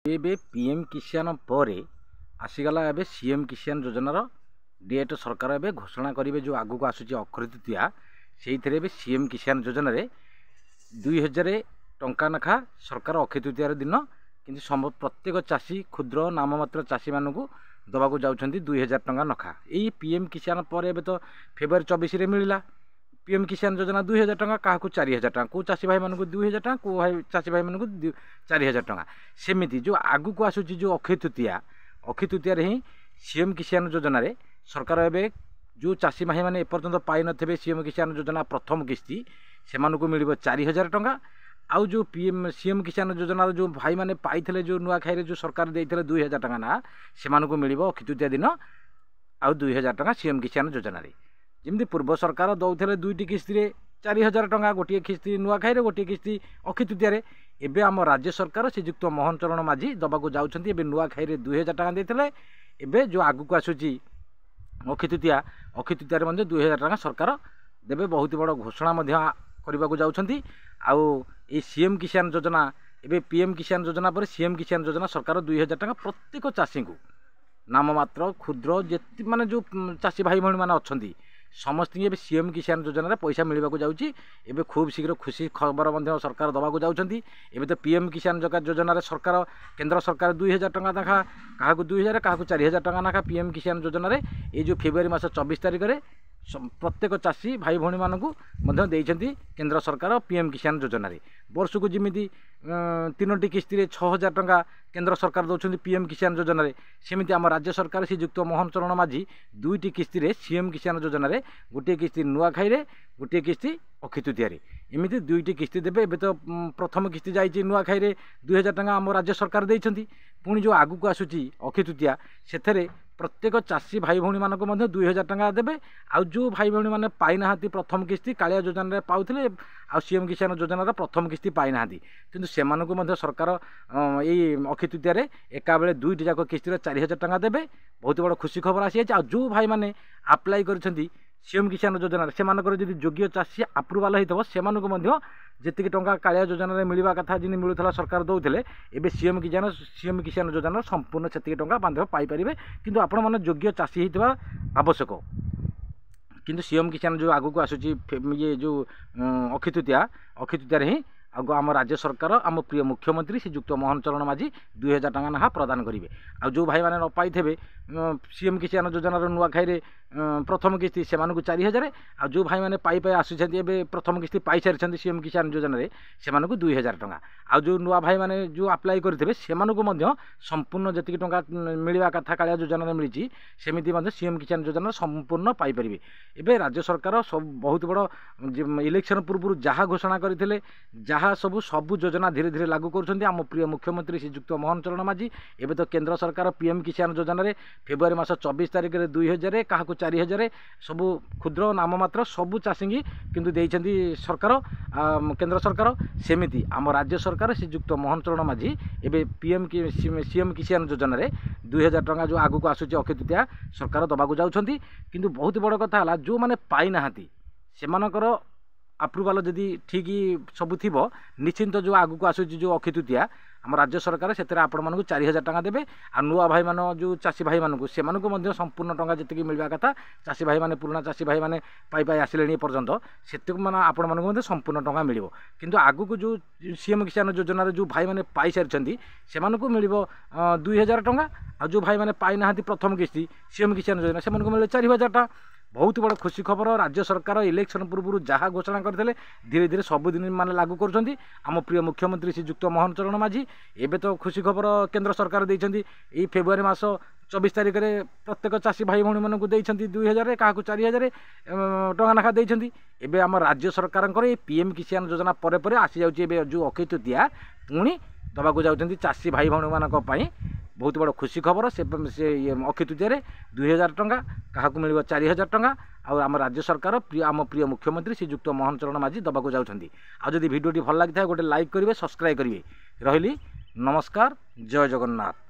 ଏବେ पीएम किसान पर आसीगला एबे सीएम किसान योजनार डेट सरकार एबे घोषणा करेंगे जो आगू को आसूची अक्षय तृतीया से सीएम किसान योजना रे 2000 टंका नाखा सरकार अक्षय तृतीयार दिन कि प्रत्येक चाषी क्षुद्र नाममात्र चाषी मानू दवाक जाऊँच 2000 टंका नखा यही पीएम किसान पर एबे तो फेब्रुआरी 24 रे मिलला पीएम किसान योजना 2000 टंका क्या 4000 टंका को चाषी भाई मानक 2000 टंका को भाई चाषी भाई मानक 4000 टंका सेमिति जो आगू को आसूची जो अक्षय तृतीया ही सीएम किसान योजना रे सरकार एबे जो चाषी भाई मैंने एपर्तंत पाई नथिबे सीएम किसान योजना प्रथम किस्ती से मिल 4000 टंका आउ जो पीएम सीएम किसान योजना जो भाई मैंने पाई जो नुआखाई जो सरकार देते 2000 टंका ना से मिल अक्षय तृतीया दिन आउ 2000 टंका सीएम किसान योजना रे जमी पूर्व सरकार दौले दुईटी किस्ती 4000 टंका गोटे किस्ती नुआखाई गोटे किस्ती अक्षय तृतीया एबे आम राज्य सरकार श्रीजुक्त मोहन चरण माझी दबाक जाउछंती एबे नुआखाई 2000 टंका देते एबे जो आगू को आसूची अक्षय तृतीया 2000 टंका सरकार देबे बहुत बड़ घोषणा करने को जाउछंती आउ ए सीएम किसान योजना एबे पीएम किसान योजना पर सीएम किसान योजना सरकार 2000 टंका प्रत्येक चाषी को नाममात्र क्षुद्र जे माने जो चाषी भाई भाई मैंने अच्छा समस्त सीएम किसान योजना पैसा मिलवा जाऊँगी एबे खूब शीघ्र खुशी खबर सरकार दबाक जाऊँगी एबे तो पीएम किसान योजना सरकार केंद्र सरकार 2000 टंका नाखा क्या 2000 क्या 4000 टंका नाखा पीएम किसान योजना ये जो फेब्रुआरी मास 24 तारिख में प्रत्येक चाषी भाई भाई मानक केंद्र सरकार पीएम किसान योजना वर्ष को जमी 3टी किस्ती 6000 टंका केंद्र सरकार दौरान पीएम किसान योजना सेमती आम राज्य सरकार श्रीजुक्त मोहन चरण माझी दुईटी किस्ती सीएम किसान योजना गोटे किस्ती नुआखाई गोटे किस्ती अक्षय तृतीया एमती दुईटी किस्ती देवे एबे तो प्रथम किस्ती जाइए नुआखाई 2000 टंका आम राज्य सरकार देइछंती पुणी जो आगू को आसूची अक्षय तृतीया से प्रत्येक चाषी भाई भाई मानक 2000 टंका देवे आउ जो भाई भाई मैंने पाई ना प्रथम किस्ती कालिया योजना पाउथिले आ सीएम किसान योजना प्रथम किस्ती पाई ना किंतु से सरकार यही अक्षय तृतीया एका बेले दुईटी जाक किस्ती 4000 टंका देवे बहुत बड़ खुशी खबर आसी आ जो भाई मैंने अप्लाई कर सीएम किसान योजना से योग्य चाषी आप्रुवाल होता से जी टंका कालिया योजना मिलवा कथा जी मिलूला सरकार दौले एवं सीएम किसान योजना संपूर्ण से टंका बांधव पाइपर किंतु आपण मैंने योग्य चाषी होता आवश्यक किंतु सीएम किसान जो आगू को आसूची ये जो अक्षय तृतीया ही आगो आम राज्य सरकार आम प्रिय मुख्यमंत्री श्रीजुक्त मोहन चरण माझी 2000 टंका नाखा प्रदान करेंगे आ जो भाई मैंने न पाई सीएम किसान योजना नुआखाई प्रथम किस्ती से 4000 आ जो भाई मैंने पाई आसुँच प्रथम किस्ती पाई सारी सीएम किसान योजना से 2000 टंका आ जो नुआ भाई मैंने जो अप्लाई करेंगे से संपूर्ण जी टंका मिलवा कथा कालिया योजना मिली सेमती सीएम किसान योजना संपूर्ण पाइपर एवं राज्य सरकार सब बहुत बड़ इलेक्शन पूर्व जहाँ घोषणा करते जहाँ सबू योजना धीरे धीरे लागू कर आम प्रिय मुख्यमंत्री श्रीजुक्त मोहन चरण माझी एवं तो केंद्र सरकार पीएम किसान योजना फेब्रुआरी मास 24 तारिख में 2000 क्या 4000 सबू क्षुद्र नाममात्र सबू चाषी किंतु देइछंती सरकार केंद्र सरकार सेमिति आम राज्य सरकार श्रीजुक्त मोहन चरण माझी एवं सीएम किसान योजना 2000 टंका जो आगू को आसूची अक्षय तृतीया सरकार दबाक जाउछंती किंतु बहुत बड़ कथा है जो मैंने पाई नाहांती सेमानकर आप्रुवाल जदि ठीक सबू थी निश्चिंत जो आगू को आसूची जो अक्षय तृतीया आम राज्य सरकार से आपण मानक 4000 टंका देवे आ नुआ भाई मान जो चाषी भाई मानक से संपूर्ण टंका जी मिलवा कथा चाषी भाई मैंने पुराना चाषी भाई मैंने पाई आसिले पर्यंत से मैंने आपण मानक संपूर्ण टंका मिल किंतु आगू को जो सीएम किसान योजना जो भाई मैंने पाई सारी से मिल 2000 टंका आ जो भाई मैंने पाई ना प्रथम किस्ती सीएम किसान योजना से मिले 4000 टंका बहुत बड़ खुशी खबर राज्य सरकार इलेक्शन पूर्व जहाँ घोषणा करते धीरे धीरे सबुदिन मान लागू कर आम प्रिय मुख्यमंत्री श्रीजुक्त मोहन चरण माझी एवं तो खुशी खबर केंद्र सरकार देइछंती एई फेब्रुआरी मास 24 तारिख में प्रत्येक चाषी भाई भाई मानक 2000 क्या 4000 टंका नाखा देइछंती एवं आम राज्य सरकार पीएम किसान योजना पर आसी जाउची जो अक्षय तृतीया पुणी दबाक जाउछंती चाषी भाई भाई मानक बहुत बड़ खुशी खबर से अक्षय तृतीया 2000 टंका क्या मिल 4000 टंका आम राज्य सरकार आम प्रिय मुख्यमंत्री श्रीजुक्त मोहन चरण माझी दबाक जाउछंती आ जदि वीडियोटी भल लगी था गोटे लाइक करेंगे सब्सक्राइब करेंगे रही नमस्कार जय जगन्नाथ।